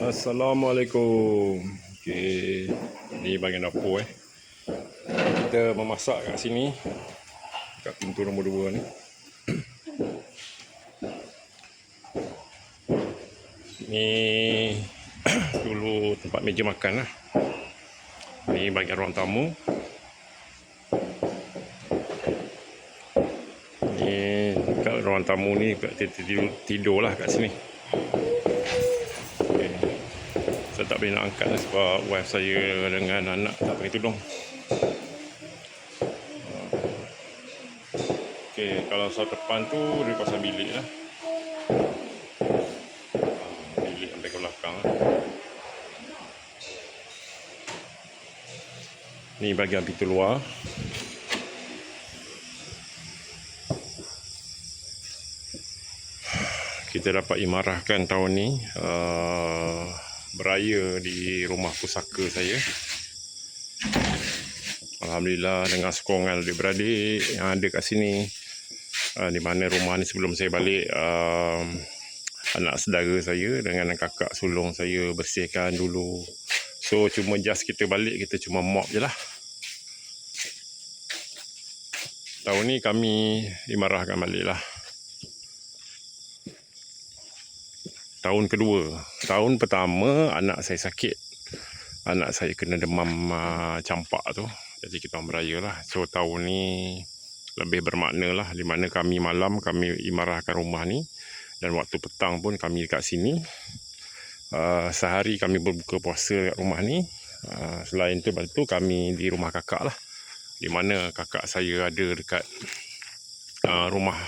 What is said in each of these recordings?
Assalamualaikum. Okey, ni bahagian dapur Kita memasak kat sini. Kat pintu nombor 2 ni. Ni dulu tempat meja makan lah. Ni bahagian ruang tamu. Ni kat ruang tamu ni tidur lah kat sini. Saya tak boleh nak angkat lah sebab wife saya dengan anak tak pakai tudung. Okey, kalau satu depan tu dia pasal bilik lah. Bilik sampai ke belakang lah. Ni bahagian pintu luar. Kita dapat imarahkan tahun ni beraya di rumah pusaka saya. Alhamdulillah dengan sokongan adik-beradik yang ada kat sini, di mana rumah ni sebelum saya balik, anak saudara saya dengan kakak sulung saya bersihkan dulu. So cuma just kita balik, kita cuma mop je lah. Tahun ni kami imarahkan balik lah. Tahun kedua. Tahun pertama anak saya sakit. Anak saya kena demam campak tu. Jadi kita orang beraya lah. So tahun ni lebih bermakna lah. Di mana kami malam kami imarahkan rumah ni. Dan waktu petang pun kami dekat sini. Sehari kami berbuka puasa dekat rumah ni. Selain tu kami di rumah kakak lah. Di mana kakak saya ada dekat rumah.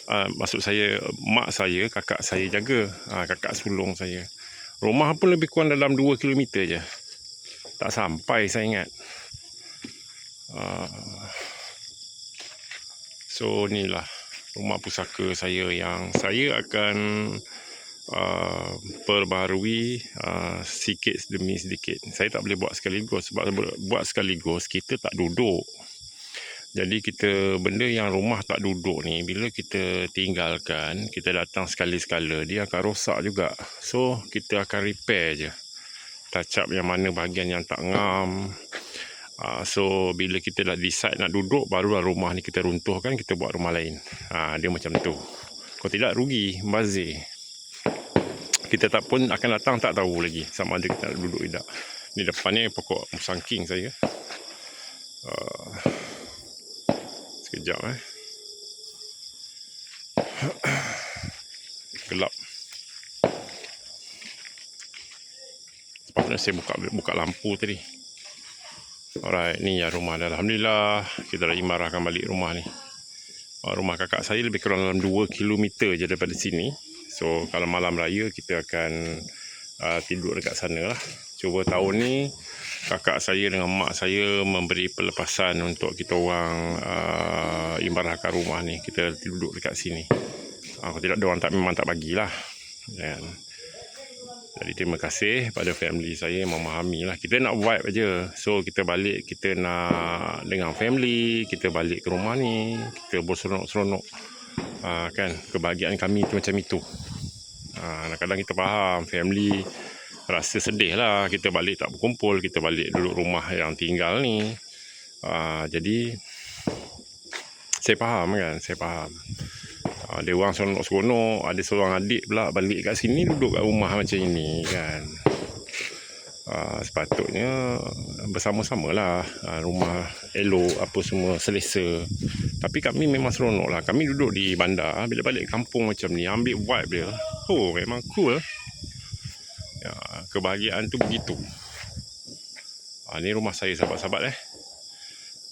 Maksud saya, mak saya, kakak saya jaga, kakak sulung saya. Rumah pun lebih kurang dalam 2 km je. Tak sampai saya ingat. So inilah rumah pusaka saya yang saya akan perbaharui sikit demi sedikit. Saya tak boleh buat sekaligus sebab buat sekaligus kita tak duduk. Jadi benda yang rumah tak duduk ni, bila kita tinggalkan, kita datang sekali-sekala, dia akan rosak juga. So kita akan repair je, touch up yang mana bahagian yang tak ngam. So bila kita dah decide nak duduk, barulah rumah ni kita runtuhkan, kita buat rumah lain. Dia macam tu. Kalau tidak rugi, bazir. Kita tak pun akan datang tak tahu lagi sama ada kita nak duduk tidak. Ni depan ni pokok musangking saya. Sekejap gelap. Sepatutnya saya buka lampu tadi. Alright, ni ya rumah dah. Alhamdulillah kita dah imarahkan balik rumah ni. Rumah kakak saya lebih kurang dalam 2 km je daripada sini. So kalau malam raya kita akan tidur dekat sana lah. Cuba tahun ni kakak saya dengan mak saya memberi pelepasan untuk kita orang imarahkan rumah ni. Kita duduk dekat sini. Kalau tidak, diorang memang tak bagilah. Jadi terima kasih pada family saya yang memahami lah. Kita nak vibe aja. So kita balik, kita nak dengan family, kita balik ke rumah ni, kita berseronok-seronok. Kan, kebahagiaan kami tu macam itu. Kadang-kadang kita faham family rasa sedih lah kita balik tak berkumpul, kita balik duduk rumah yang tinggal ni. Jadi saya faham kan, saya faham. Ada orang seronok-seronok, ada seorang adik pula balik kat sini duduk kat rumah macam ini kan. Sepatutnya bersama-sama lah, rumah elok, apa semua selesa. Tapi kami memang seronok lah. Kami duduk di bandar, bila balik kampung macam ni, ambil vibe dia. Oh, memang cool. Kebahagiaan tu begitu. Ni rumah saya sahabat-sahabat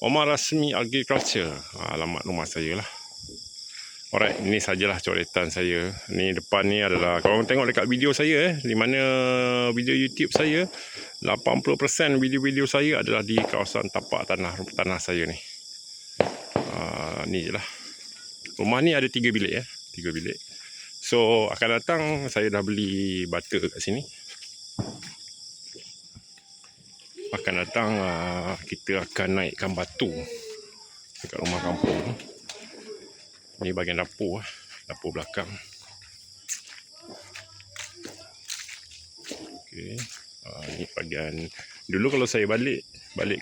Omar Rasmi Agriculture, alamat rumah saya lah. Alright, ini sajalah coretan saya. Ni depan ni adalah, korang tengok dekat video saya di mana video YouTube saya, 80% video-video saya adalah di kawasan tapak tanah saya ni. Ni je lah. Rumah ni ada 3 bilik 3 bilik. So akan datang saya dah beli bata kat sini. Akan datang kita akan naikkan batu dekat rumah kampung ni. Ni bahagian dapur belakang. Okey. Ni bahagian dulu kalau saya balik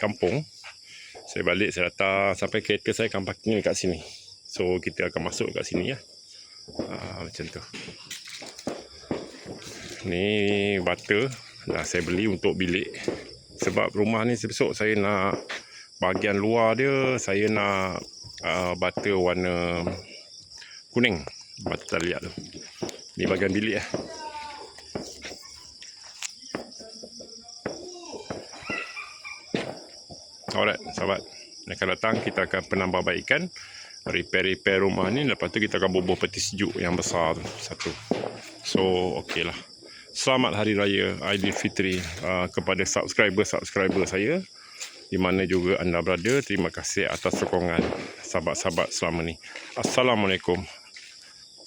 kampung, saya datang sampai kereta saya akan parking dekat sini. So kita akan masuk kat sini ya. Macam tu. Ni bata dah saya beli untuk bilik. Sebab rumah ni besok saya nak bahagian luar dia saya nak bata warna kuning, bata taliak tu. Ni bahagian bilik lah. Alright, sahabat. Akan datang kita akan penambahbaikan, repair rumah ni. Lepas tu kita akan bubuh peti sejuk yang besar tu satu. So okey lah. Selamat Hari Raya Aidilfitri kepada subscriber saya di mana juga anda berada. Terima kasih atas sokongan sahabat-sahabat selama ni. Assalamualaikum.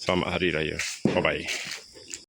Selamat Hari Raya. Bye bye.